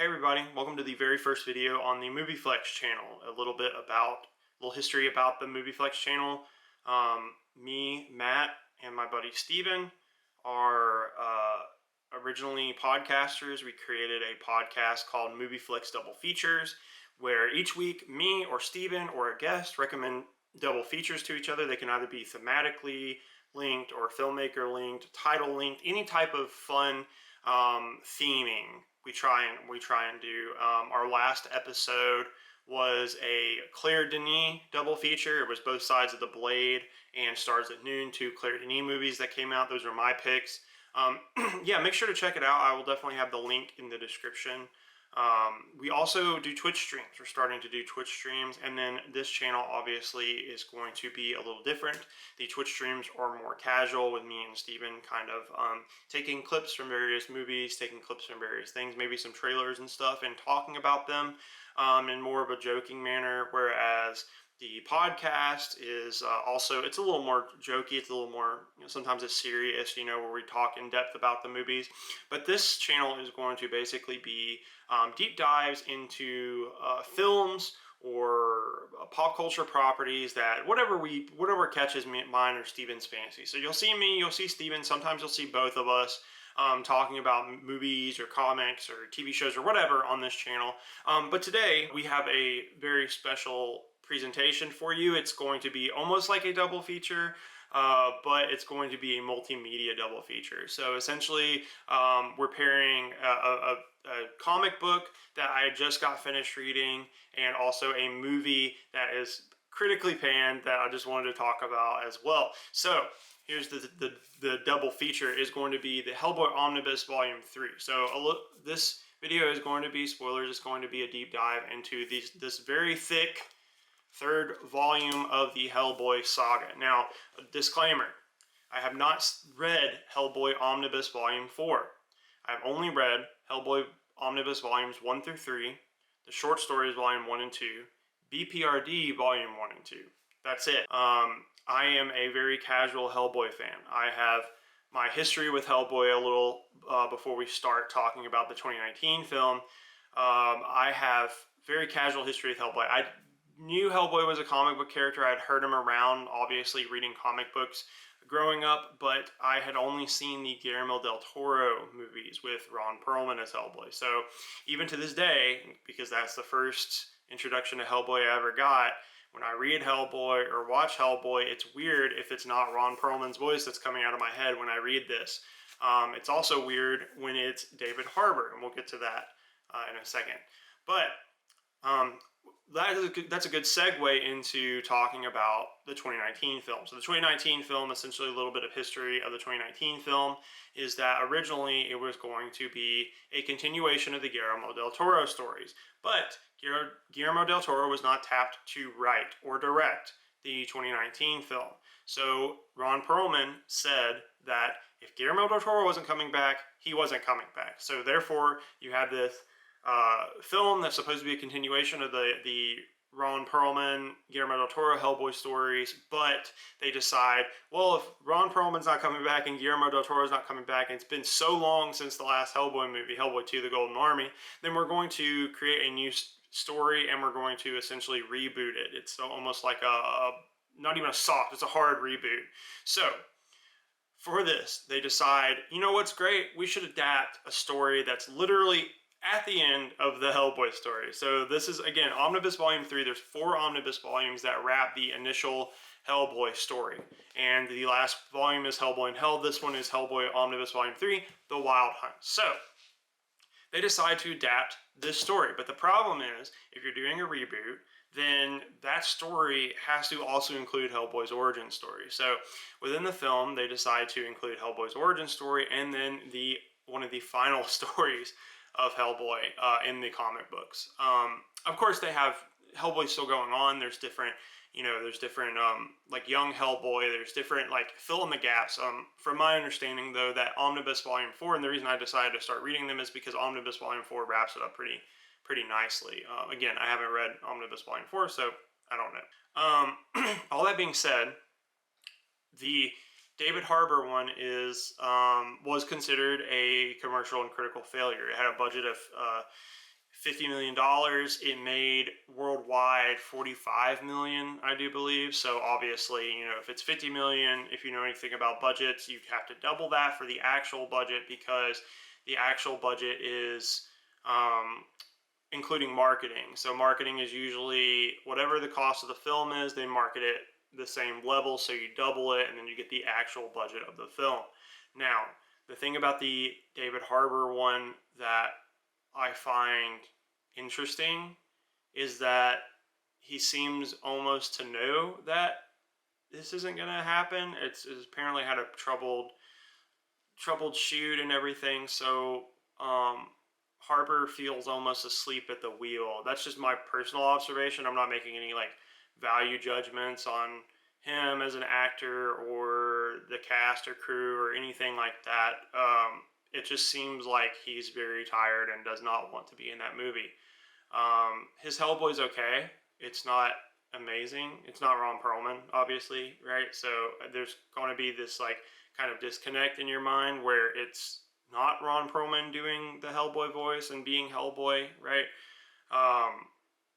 Hey everybody, welcome to the very first video on the Movie Flex channel. A little history about the Movie Flex channel. Me, Matt, and my buddy Steven are originally podcasters. We created a podcast called Movie Flex Double Features, where each week me or Steven or a guest recommend double features to each other. They can either be thematically linked or filmmaker linked, title linked, any type of fun theming we try and do. Our last episode was a Claire Denis double feature. It was both sides of the blade and Stars at Noon, two Claire Denis movies that came out. Those are my picks. Yeah, make sure to check it out. I will definitely have the link in the description. We also do Twitch streams. We're starting to do Twitch streams, and then this channel obviously is going to be a little different. The Twitch streams are more casual, with me and Steven kind of taking clips from various movies, taking clips from various things, maybe some trailers and stuff, and talking about them in more of a joking manner, whereas the podcast is also, it's a little more jokey. It's a little more, sometimes it's serious, where we talk in depth about the movies. But this channel is going to basically be deep dives into films or pop culture properties, that whatever catches mine or Steven's fancy. So you'll see me, you'll see Steven, sometimes you'll see both of us talking about movies or comics or TV shows or whatever on this channel. But today we have a very special presentation for you. It's going to be almost like a double feature, but it's going to be a multimedia double feature. So essentially, we're pairing a comic book that I just got finished reading, and also a movie that is critically panned that I just wanted to talk about as well. So here's the double feature is going to be the Hellboy Omnibus Volume 3. So this video is going to be spoilers. It's going to be a deep dive into this very thick third volume of the Hellboy saga. Now, a disclaimer, I have not read Hellboy Omnibus Volume 4. I've only read Hellboy Omnibus Volumes 1 through 3, the short stories Volume 1 and 2, BPRD Volume 1 and 2. That's it. I am a very casual Hellboy fan. I have my history with Hellboy a little before we start talking about the 2019 film. I have very casual history with Hellboy. I knew Hellboy was a comic book character. I'd heard him around, obviously, reading comic books growing up, but I had only seen the Guillermo del Toro movies with Ron Perlman as Hellboy. So even to this day, because that's the first introduction to Hellboy I ever got, when I read Hellboy or watch Hellboy, it's weird if it's not Ron Perlman's voice that's coming out of my head when I read this. It's also weird when it's David Harbour, and we'll get to that in a second. But that's a good segue into talking about the 2019 film. So the 2019 film, essentially a little bit of history of the 2019 film, is that originally it was going to be a continuation of the Guillermo del Toro stories. But Guillermo del Toro was not tapped to write or direct the 2019 film. So Ron Perlman said that if Guillermo del Toro wasn't coming back, he wasn't coming back. So therefore, you had this film that's supposed to be a continuation of the Ron Perlman, Guillermo del Toro Hellboy stories, but they decide, well, if Ron Perlman's not coming back and Guillermo del Toro's not coming back, and it's been so long since the last Hellboy movie, Hellboy 2: The Golden Army, then we're going to create a new story, and we're going to essentially reboot it. It's almost like not even a soft, it's a hard reboot. So for this, they decide, what's great? We should adapt a story that's literally at the end of the Hellboy story. So this is, again, Omnibus Volume 3. There's 4 Omnibus volumes that wrap the initial Hellboy story. And the last volume is Hellboy in Hell. This one is Hellboy Omnibus Volume 3, The Wild Hunt. So they decide to adapt this story. But the problem is, if you're doing a reboot, then that story has to also include Hellboy's origin story. So within the film, they decide to include Hellboy's origin story, and then one of the final stories of Hellboy in the comic books. Of course, they have Hellboy still going on. There's different, like young Hellboy. There's different, like, fill in the gaps. From my understanding, though, that Omnibus Volume 4, and the reason I decided to start reading them is because Omnibus Volume 4 wraps it up pretty nicely. Again, I haven't read Omnibus Volume 4, so I don't know. All that being said, the David Harbour one was considered a commercial and critical failure. It had a budget of $50 million. It made worldwide 45 million, I do believe. So obviously, you know, if it's 50 million, if you know anything about budgets, you have to double that for the actual budget, because the actual budget is including marketing. So marketing is usually whatever the cost of the film is, they market it the same level, so you double it, and then you get the actual budget of the film. Now, the thing about the David Harbour one that I find interesting is that he seems almost to know that this isn't going to happen. It's apparently had a troubled shoot and everything, so Harbour feels almost asleep at the wheel. That's just my personal observation. I'm not making any like value judgments on him as an actor or the cast or crew or anything like that. It just seems like he's very tired and does not want to be in that movie. His Hellboy's okay. It's not amazing. It's not Ron Perlman, obviously, right? So there's going to be this like kind of disconnect in your mind where it's not Ron Perlman doing the Hellboy voice and being Hellboy, right?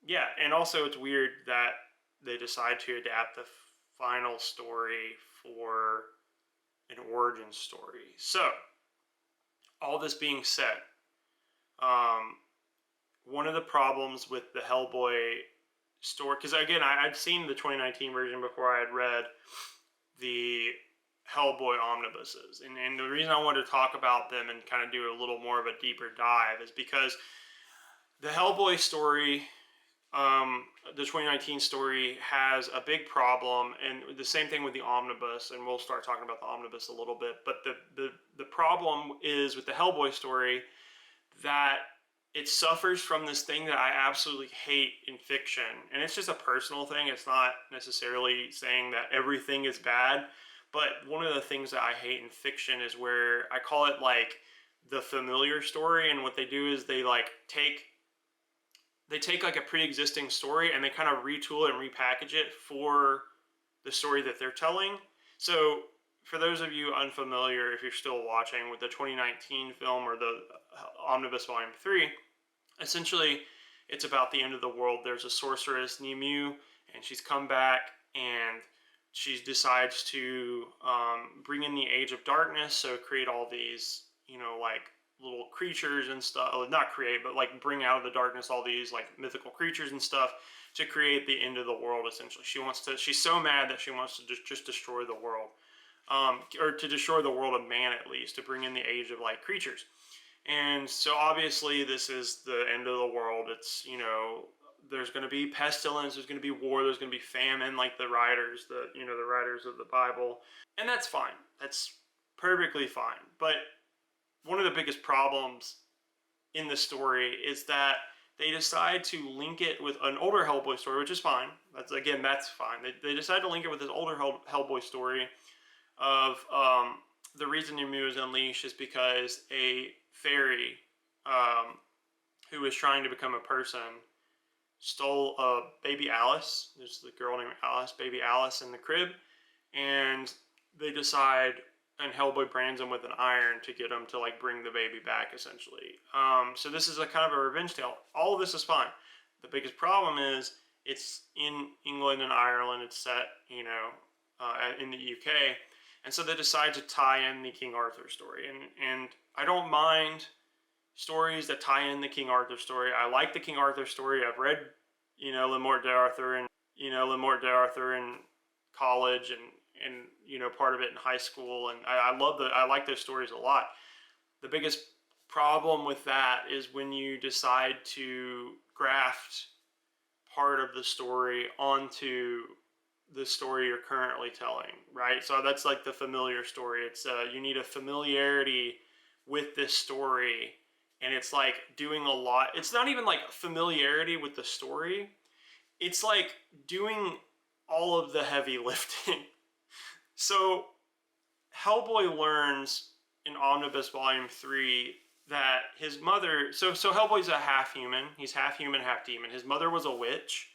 Yeah, and also it's weird that they decide to adapt the final story for an origin story. So, all this being said, one of the problems with the Hellboy story, because again, I'd seen the 2019 version before I had read the Hellboy omnibuses, and the reason I wanted to talk about them and kind of do a little more of a deeper dive is because the Hellboy story, the 2019 story, has a big problem, and the same thing with the omnibus, and we'll start talking about the omnibus a little bit, but the problem is with the Hellboy story that it suffers from this thing that I absolutely hate in fiction, and it's just a personal thing. It's not necessarily saying that everything is bad, but one of the things that I hate in fiction is where I call it like the familiar story, and what they do is they like take like a pre-existing story and they kind of retool it and repackage it for the story that they're telling. So for those of you unfamiliar, if you're still watching with the 2019 film or the Omnibus Volume 3, essentially it's about the end of the world. There's a sorceress, Nimu, and she's come back and she decides to bring in the Age of Darkness, so create all these, you know, like little creatures and stuff. Not create, but like bring out of the darkness all these like mythical creatures and stuff to create the end of the world. Essentially, she's so mad that she wants to just destroy the world, or to destroy the world of man at least, to bring in the Age of Light creatures. And so obviously this is the end of the world. It's, you know, there's going to be pestilence, there's going to be war, there's going to be famine, like the writers, the writers of the Bible, and that's fine. That's perfectly fine. But one of the biggest problems in the story is that they decide to link it with an older Hellboy story, which is fine. That's fine. They decide to link it with this older Hellboy story of the reason Nimu is unleashed is because a fairy who is trying to become a person stole baby Alice. There's the girl named Alice, baby Alice, in the crib, and they decide, and Hellboy brands him with an iron to get him to like bring the baby back, essentially. So this is a kind of a revenge tale. All of this is fine. The biggest problem is it's in England and Ireland. It's set, you know, in the UK, and so they decide to tie in the King Arthur story. And I don't mind stories that tie in the King Arthur story. I like the King Arthur story. I've read, you know, Le Morte d'Arthur in college, and you know, part of it in high school, and I like those stories a lot. The biggest problem with that is when you decide to graft part of the story onto the story you're currently telling, right? So that's like the familiar story. It's you need a familiarity with this story, and it's like doing a lot. It's not even like familiarity with the story. It's like doing all of the heavy lifting. So Hellboy learns in Omnibus Volume 3 that his mother, so Hellboy's a half human. He's half human, half demon. His mother was a witch,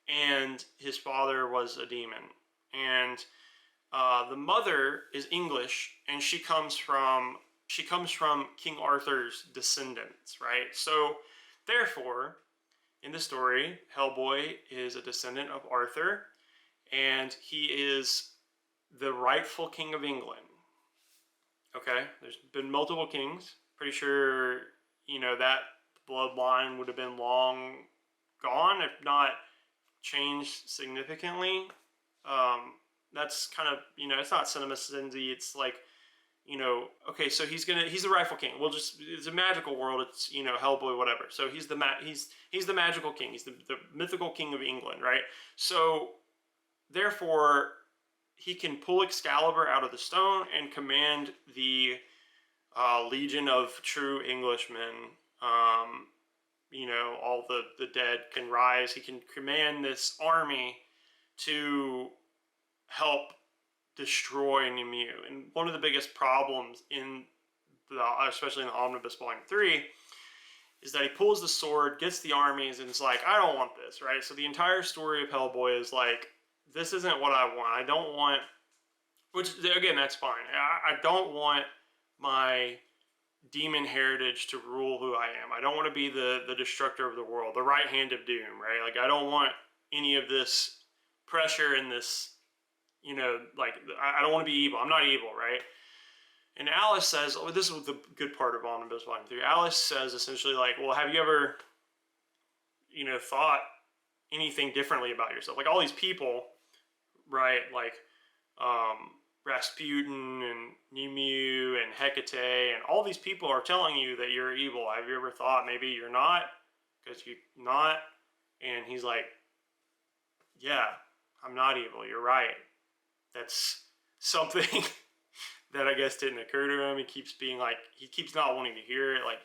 and his father was a demon. And the mother is English, and she comes from King Arthur's descendants, right? So Therefore, in the story, Hellboy is a descendant of Arthur, and he is the rightful king of England. Okay, there's been multiple kings. Pretty sure, that bloodline would have been long gone, if not changed significantly. That's kind of, it's not cinema cindy. It's like, okay, so he's the rightful king. It's a magical world. It's, Hellboy, whatever. So he's the magical king. He's the mythical king of England, right? So therefore, he can pull Excalibur out of the stone and command the legion of true Englishmen. All the dead can rise. He can command this army to help destroy Nimue. And one of the biggest problems especially in the Omnibus Volume 3, is that he pulls the sword, gets the armies, and it's like, I don't want this, right? So the entire story of Hellboy is like, this isn't what I want. I don't want, which, again, that's fine. I don't want my demon heritage to rule who I am. I don't want to be the destructor of the world, the right hand of doom, right? Like, I don't want any of this pressure and this, I don't want to be evil. I'm not evil, right? And Alice says, this is the good part of Omnibus Volume 3. Alice says essentially like, well, have you ever, thought anything differently about yourself? Like all these people, right? Like Rasputin and Nimue and Hecate and all these people are telling you that you're evil. Have you ever thought maybe you're not? Because you're not. And he's like, yeah, I'm not evil. You're right. That's something that I guess didn't occur to him. He keeps not wanting to hear it. Like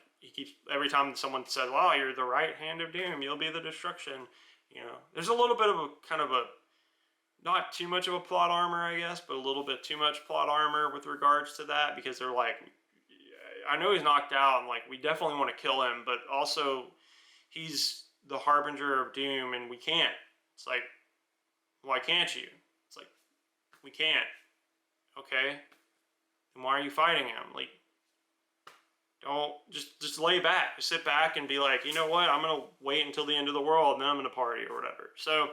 every time someone says, "Wow, you're the right hand of doom. You'll be the destruction." There's a little bit of a kind of a, not too much of a plot armor, I guess, but a little bit too much plot armor with regards to that, because they're like, I know he's knocked out, and like we definitely want to kill him, but also he's the harbinger of doom, and we can't. It's like, why can't you? It's like, we can't. Okay. And why are you fighting him? Like, don't just lay back, just sit back and be like, you know what? I'm gonna wait until the end of the world, and then I'm gonna party or whatever. So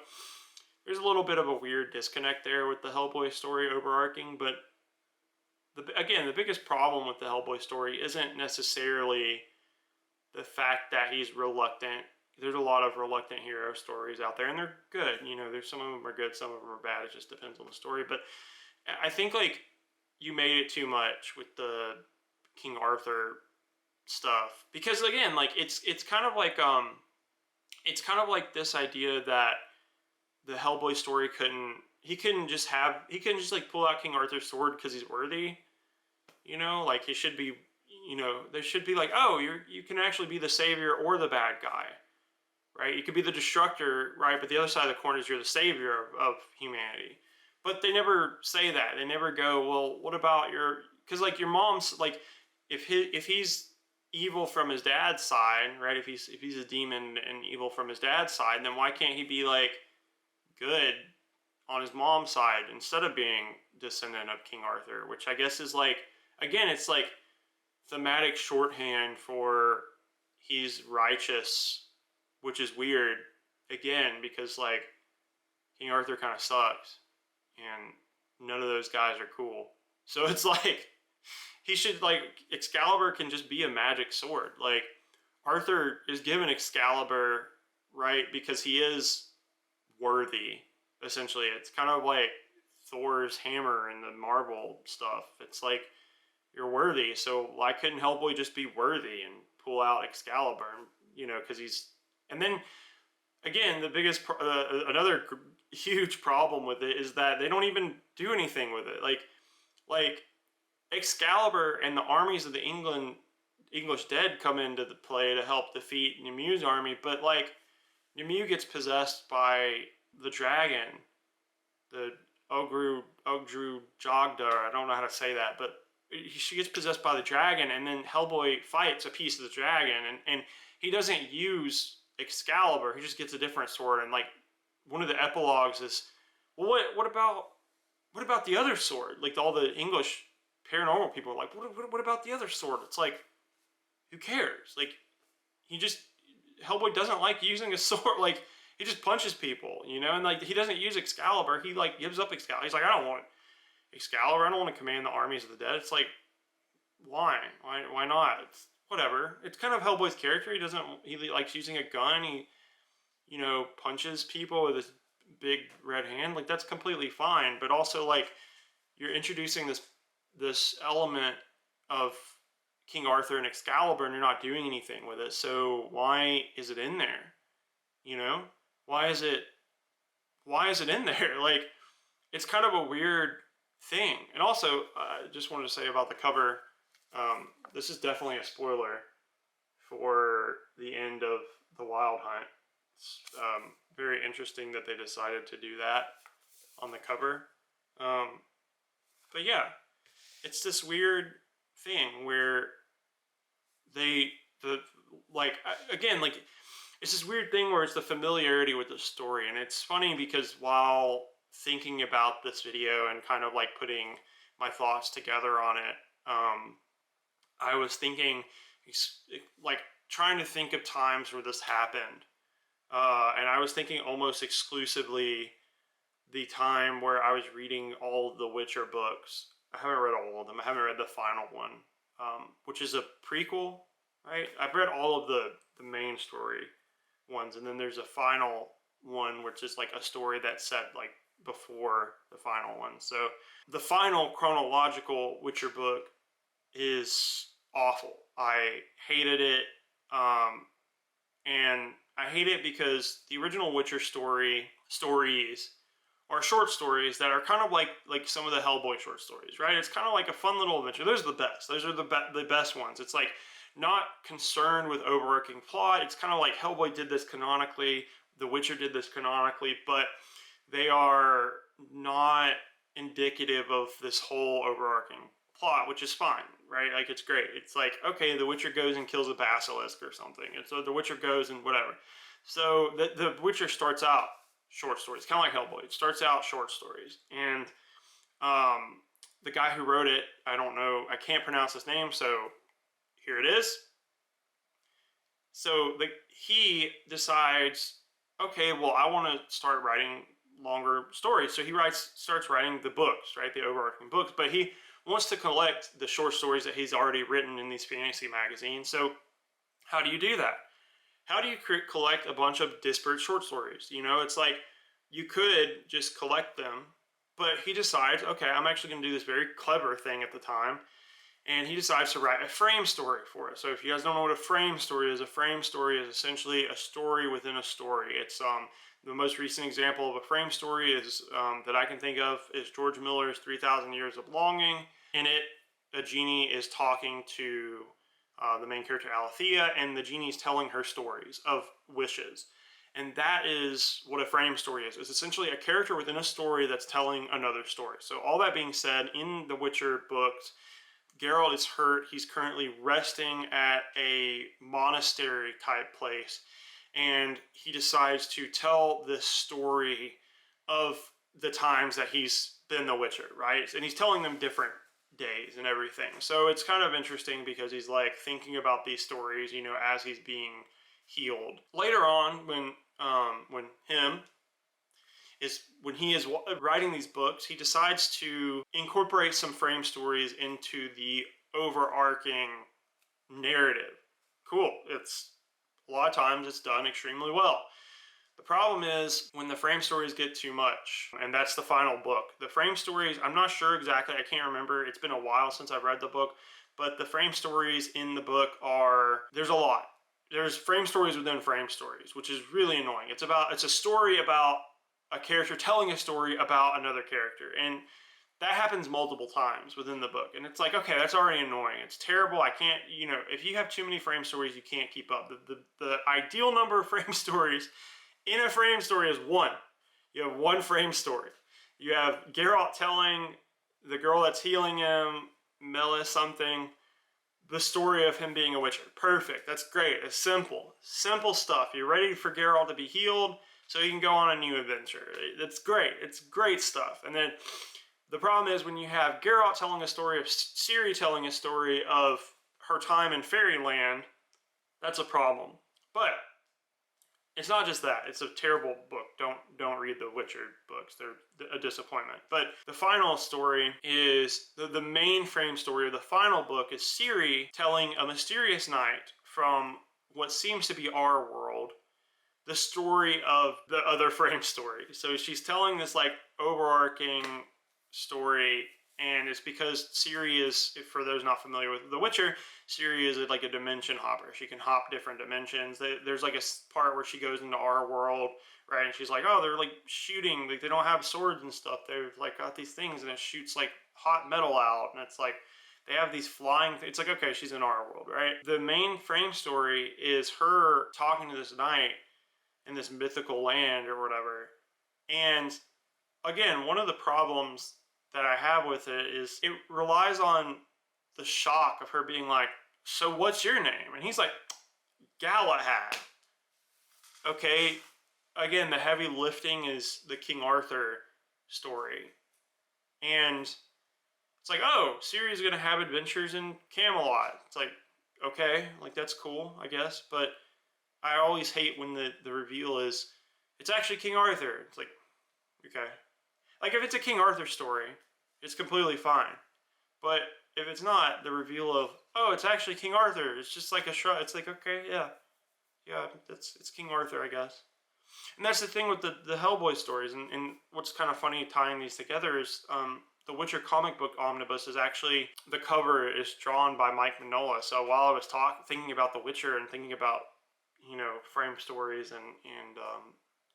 there's a little bit of a weird disconnect there with the Hellboy story overarching, but again, the biggest problem with the Hellboy story isn't necessarily the fact that he's reluctant. There's a lot of reluctant hero stories out there, and they're good. There's some of them are good, some of them are bad. It just depends on the story. But I think like you made it too much with the King Arthur stuff, because again, like it's kind of like this idea that the Hellboy story couldn't just like pull out King Arthur's sword because he's worthy. Like he should be. There should be like, oh, you can actually be the savior or the bad guy. Right? You could be the destructor, right? But the other side of the coin is you're the savior of humanity. But they never say that. They never go, well, what about because like your mom's, like, if he's evil from his dad's side, right? If he's a demon and evil from his dad's side, then why can't he be like good on his mom's side instead of being descendant of King Arthur? Which I guess is like, again, it's like thematic shorthand for he's righteous, which is weird, again, because like King Arthur kind of sucks, and none of those guys are cool. So it's like he should, like, Excalibur can just be a magic sword. Like Arthur is given Excalibur, right, because he is worthy. Essentially, it's kind of like Thor's hammer and the Marvel stuff. It's like you're worthy, so why couldn't Hellboy just be worthy and pull out Excalibur? Because he's. And then, again, the biggest, another huge problem with it is that they don't even do anything with it. Like Excalibur and the armies of the English dead come into the play to help defeat Nimue's army, but like Nimue gets possessed by the dragon, the Ogru Jogda. I don't know how to say that, but she gets possessed by the dragon, and then Hellboy fights a piece of the dragon, and he doesn't use Excalibur. He just gets a different sword, and like one of the epilogues is, well, what about the other sword? Like all the English paranormal people are like, what about the other sword? It's like, who cares? Like he just Hellboy doesn't like using a sword. Like, he just punches people, you know, and like he doesn't use Excalibur. He like gives up Excalibur. He's like, I don't want Excalibur. I don't want to command the armies of the dead. It's like, why? Why not? It's whatever. It's kind of Hellboy's character. He likes using a gun. He, you know, punches people with his big red hand. Like, that's completely fine. But also, like, you're introducing this element of King Arthur and Excalibur, and you're not doing anything with it. So why is it in there? You know, why is it in there? Like, it's kind of a weird thing. And also, I just wanted to say about the cover. This is definitely a spoiler for the end of the Wild Hunt. It's very interesting that they decided to do that on the cover. But yeah, it's this weird thing where it's this weird thing where it's the familiarity with the story. And it's funny because while thinking about this video and kind of like putting my thoughts together on it, I was thinking, like, trying to think of times where this happened. And I was thinking almost exclusively the time where I was reading all of the Witcher books. I haven't read all of them. I haven't read the final one, which is a prequel, right? I've read all of the main story ones, and then there's a final one, which is like a story that's set like before the final one. So the final chronological Witcher book is awful. I hated it, and I hate it because the original Witcher stories are short stories that are kind of like some of the Hellboy short stories, right? It's kind of like a fun little adventure. Those are the best. Those are the best ones. It's like not concerned with overarching plot. It's kind of like Hellboy did this canonically, The Witcher did this canonically, but they are not indicative of this whole overarching plot, which is fine, right? Like, it's great. It's like, okay, The Witcher goes and kills a basilisk or something. And so The Witcher goes and whatever. So the Witcher starts out short stories, kind of like Hellboy. It starts out short stories. And the guy who wrote it, I don't know, I can't pronounce his name, so here it is. So he decides, okay, well, I want to start writing longer stories. So he starts writing the books, right? The overarching books, but he wants to collect the short stories that he's already written in these fantasy magazines. So how do you do that? How do you collect a bunch of disparate short stories? You know, it's like you could just collect them, but he decides, okay, I'm actually going to do this very clever thing at the time, and he decides to write a frame story for it. So if you guys don't know what a frame story is essentially a story within a story. It's the most recent example of a frame story is that I can think of is George Miller's 3,000 Years of Longing. In it, a genie is talking to the main character Alethea, and the genie is telling her stories of wishes. And that is what a frame story is. It's essentially a character within a story that's telling another story. So all that being said, in the Witcher books, Geralt is hurt. He's currently resting at a monastery type place, and he decides to tell this story of the times that he's been the Witcher, right? And he's telling them different days and everything. So it's kind of interesting because he's like thinking about these stories, you know, as he's being healed. Later on, when he is writing these books, he decides to incorporate some frame stories into the overarching narrative. Cool. It's a lot of times it's done extremely well. The problem is when the frame stories get too much, and that's the final book. The frame stories, I'm not sure exactly, I can't remember. It's been a while since I've read the book, but the frame stories in the book there's a lot. There's frame stories within frame stories, which is really annoying. It's a story about a character telling a story about another character, and that happens multiple times within the book. And it's like, okay, that's already annoying. It's terrible. I can't, you know, if you have too many frame stories, you can't keep up. The ideal number of frame stories in a frame story is one. You have one frame story. You have Geralt telling the girl that's healing him, Melis something, the story of him being a Witcher. Perfect. That's great. It's simple. Simple stuff. You're ready for Geralt to be healed so you can go on a new adventure. That's great. It's great stuff. And then the problem is when you have Geralt telling a story of Ciri telling a story of her time in Fairyland, that's a problem. But it's not just that. It's a terrible book. Don't read the Witcher books. They're a disappointment. But the final story is the main frame story of the final book is Ciri telling a mysterious knight from what seems to be our world the story of the other frame story. So she's telling this like overarching story, and it's because Ciri is, for those not familiar with The Witcher, Ciri is like a dimension hopper. She can hop different dimensions. There's like a part where she goes into our world, right? And she's like, oh, they're like shooting, like they don't have swords and stuff. They've like got these things, and it shoots like hot metal out, and it's like they have these flying. It's like, okay, she's in our world, right? The main frame story is her talking to this knight in this mythical land or whatever. And again, one of the problems that I have with it is it relies on the shock of her being like, so what's your name? And he's like, Galahad. Okay, again, the heavy lifting is the King Arthur story. And it's like, oh, Ciri's gonna have adventures in Camelot. It's like, okay, like that's cool, I guess. But I always hate when the reveal is, it's actually King Arthur. It's like, okay. Like, if it's a King Arthur story, it's completely fine. But if it's not, the reveal of, oh, it's actually King Arthur, it's just like a shrug. It's like, okay, yeah. Yeah, it's King Arthur, I guess. And that's the thing with the Hellboy stories. And what's kind of funny tying these together is the Witcher comic book omnibus is actually, the cover is drawn by Mike Mignola. So while I was thinking about The Witcher and thinking about, you know, frame stories and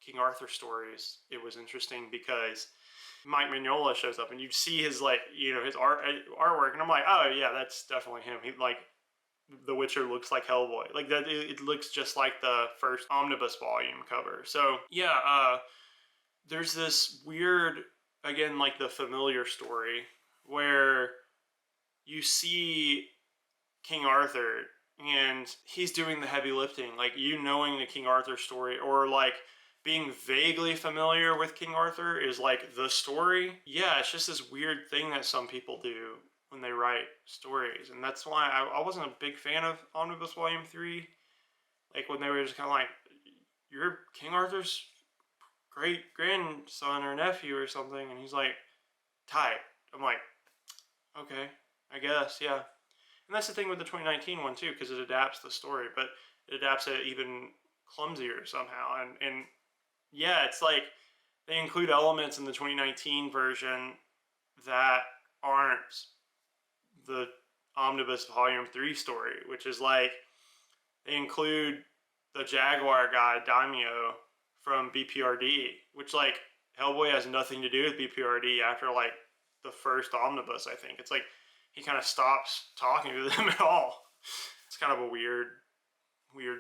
King Arthur stories, it was interesting because Mike Mignola shows up and you see his, like, you know, his artwork, and I'm like, oh yeah, that's definitely him. He, like, The Witcher looks like Hellboy, like that. It looks just like the first omnibus volume cover. So yeah, there's this weird, again, like the familiar story where you see King Arthur and he's doing the heavy lifting, like you knowing the King Arthur story, or like being vaguely familiar with King Arthur is like the story. Yeah, it's just this weird thing that some people do when they write stories, and that's why I wasn't a big fan of Omnibus Volume 3. Like when they were just kind of like, you're King Arthur's great grandson or nephew or something, and he's like, tight. I'm like, okay, I guess, yeah. And that's the thing with the 2019 one too, because it adapts the story, but it adapts it even clumsier somehow. And yeah, it's like they include elements in the 2019 version that aren't the Omnibus Volume 3 story, which is like they include the Jaguar guy, Daimyo, from BPRD, which, like, Hellboy has nothing to do with BPRD after, like, the first omnibus, I think. It's like he kind of stops talking to them at all. It's kind of a weird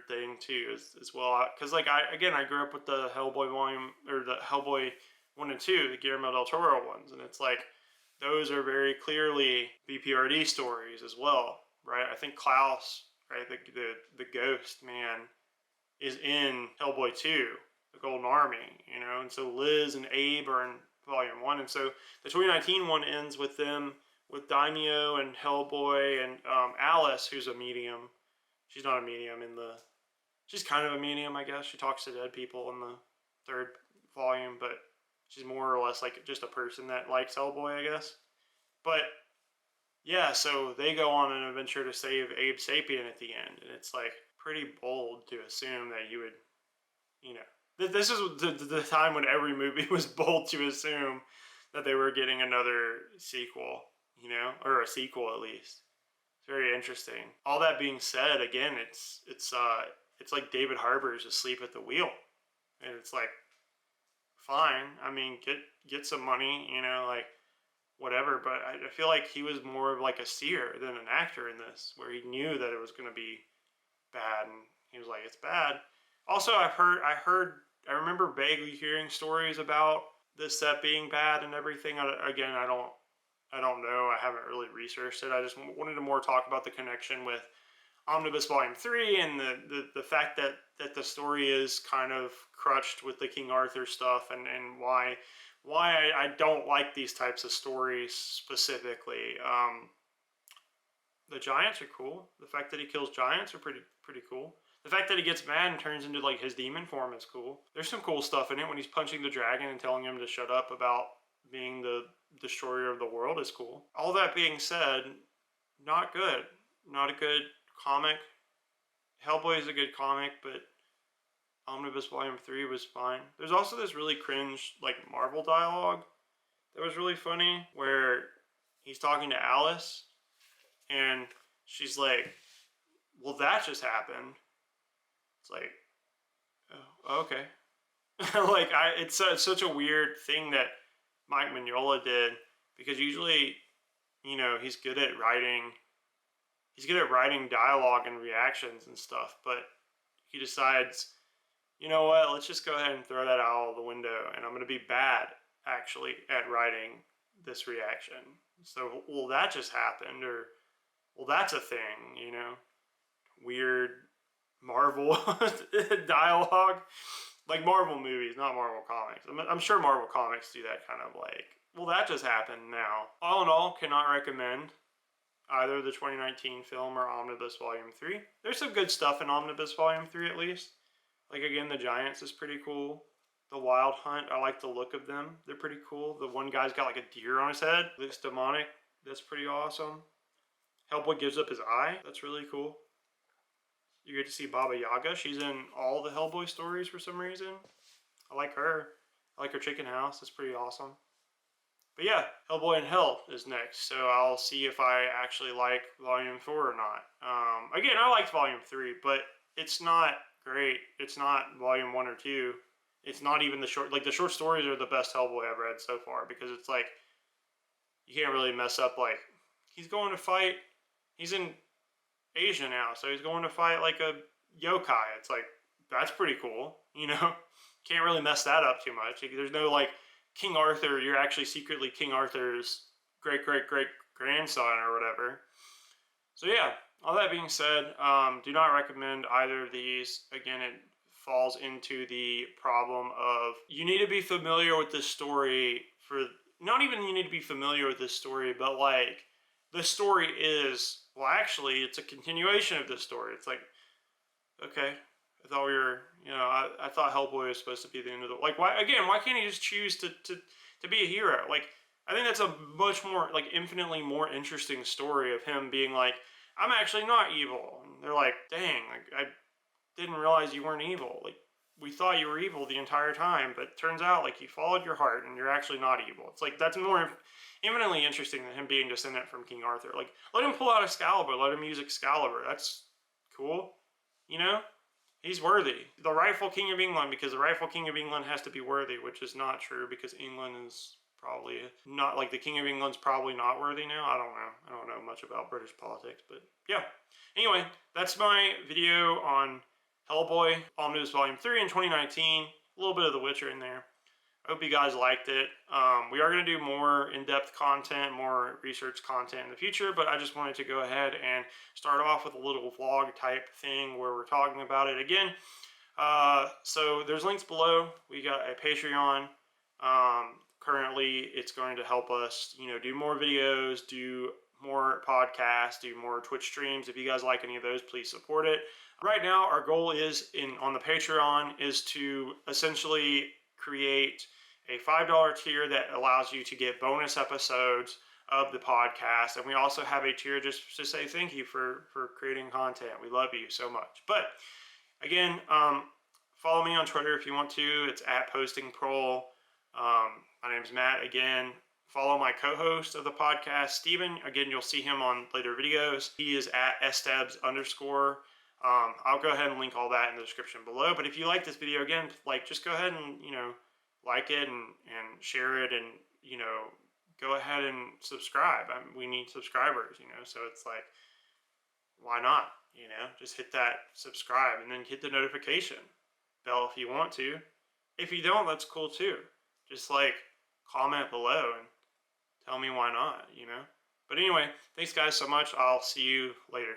thing too, as well. Because like I grew up with the Hellboy volume, or the Hellboy 1 and 2, the Guillermo del Toro ones, and it's like those are very clearly BPRD stories as well, right? I think Klaus, right, the ghost man, is in Hellboy 2, the Golden Army, you know, and so Liz and Abe are in Volume 1, and so the 2019 one ends with them, with Daimyo and Hellboy and Alice, who's a medium. She's not a medium she's kind of a medium, I guess. She talks to dead people in the third volume, but she's more or less like just a person that likes Hellboy, I guess. But yeah, so they go on an adventure to save Abe Sapien at the end, and it's like pretty bold to assume that you would, you know, this is the time when every movie was bold to assume that they were getting another sequel, you know, or a sequel at least. It's very interesting. All that being said, again, it's like David Harbour's asleep at the wheel, and it's like, fine. I mean, get some money, you know, like whatever. But I feel like he was more of like a seer than an actor in this, where he knew that it was going to be bad, and he was like, it's bad. Also, I remember vaguely hearing stories about this set being bad and everything. Again, I don't know. I haven't really researched it. I just wanted to more talk about the connection with Omnibus Volume 3 and the fact that the story is kind of crutched with the King Arthur stuff, and why I don't like these types of stories specifically. The giants are cool. The fact that he kills giants are pretty cool. The fact that he gets mad and turns into like his demon form is cool. There's some cool stuff in it when he's punching the dragon and telling him to shut up about being the destroyer of the world is cool. All that being said, not good. Not a good comic. Hellboy is a good comic, but Omnibus Volume 3 was fine. There's also this really cringe, like, Marvel dialogue that was really funny, where he's talking to Alice, and she's like, well, that just happened. It's like, oh, okay. Like, it's such a weird thing that Mike Mignola did, because usually, you know, he's good at writing dialogue and reactions and stuff, but he decides, you know what, let's just go ahead and throw that out of the window, and I'm going to be bad, actually, at writing this reaction. So, well, that just happened, or, well, that's a thing, you know? Weird Marvel dialogue. Like Marvel movies, not Marvel comics. I'm sure Marvel comics do that kind of like, well, that just happened now. All in all, cannot recommend either the 2019 film or Omnibus Volume 3. There's some good stuff in Omnibus Volume 3 at least. Like, again, the Giants is pretty cool. The Wild Hunt, I like the look of them. They're pretty cool. The one guy's got like a deer on his head. Looks demonic. That's pretty awesome. Hellboy gives up his eye. That's really cool. You get to see Baba Yaga. She's in all the Hellboy stories for some reason. I like her. I like her chicken house. That's pretty awesome. But yeah, Hellboy in Hell is next. So I'll see if I actually like Volume 4 or not. Again, I liked Volume 3, but it's not great. It's not Volume 1 or 2. It's not even the short... Like, the short stories are the best Hellboy I've read so far, because it's like, you can't really mess up, like, he's going to fight... He's in Asia now, so he's going to fight like a yokai. It's like, that's pretty cool, you know? Can't really mess that up too much. There's no like King Arthur, you're actually secretly King Arthur's great-great-great-grandson or whatever. So yeah, all that being said, do not recommend either of these. Again, it falls into the problem of you need to be familiar with this story for, not even you need to be familiar with this story, but like the story is, well, actually, it's a continuation of this story. It's like, okay, I thought we were, you know, I thought Hellboy was supposed to be the end of the, like, why can't he just choose to be a hero? Like, I think that's a much more, like, infinitely more interesting story of him being like, I'm actually not evil. And they're like, dang, like, I didn't realize you weren't evil. Like, we thought you were evil the entire time, but it turns out, like, you followed your heart and you're actually not evil. It's like, that's more infinitely interesting than him being descendant from King Arthur. Like, let him pull out Excalibur, let him use Excalibur. That's cool, you know? He's worthy. The rightful King of England, because the rightful King of England has to be worthy, which is not true, because England is probably not, like, the King of England's probably not worthy now. I don't know. I don't know much about British politics, but yeah. Anyway, that's my video on Hellboy Omnibus Volume 3 in 2019. A little bit of The Witcher in there. I hope you guys liked it. We are going to do more in-depth content, more research content in the future, but I just wanted to go ahead and start off with a little vlog type thing where we're talking about it again. So there's links below. We got a Patreon. Currently, it's going to help us, you know, do more videos, do more podcasts, do more Twitch streams. If you guys like any of those, please support it. Right now, our goal is on the Patreon is to essentially create a $5 tier that allows you to get bonus episodes of the podcast. And we also have a tier just to say thank you for creating content. We love you so much. But again, follow me on Twitter if you want to. It's @postingprol. My name's Matt. Again, follow my co-host of the podcast, Steven. Again, you'll see him on later videos. He is @stabs_. I'll go ahead and link all that in the description below. But if you like this video, again, like, just go ahead and, you know, like it and share it, and, you know, go ahead and subscribe. We need subscribers, you know, so it's like, why not, you know, just hit that subscribe and then hit the notification bell if you want to. If you don't, that's cool too. Just like comment below and tell me why not, you know. But anyway, thanks guys so much. I'll see you later.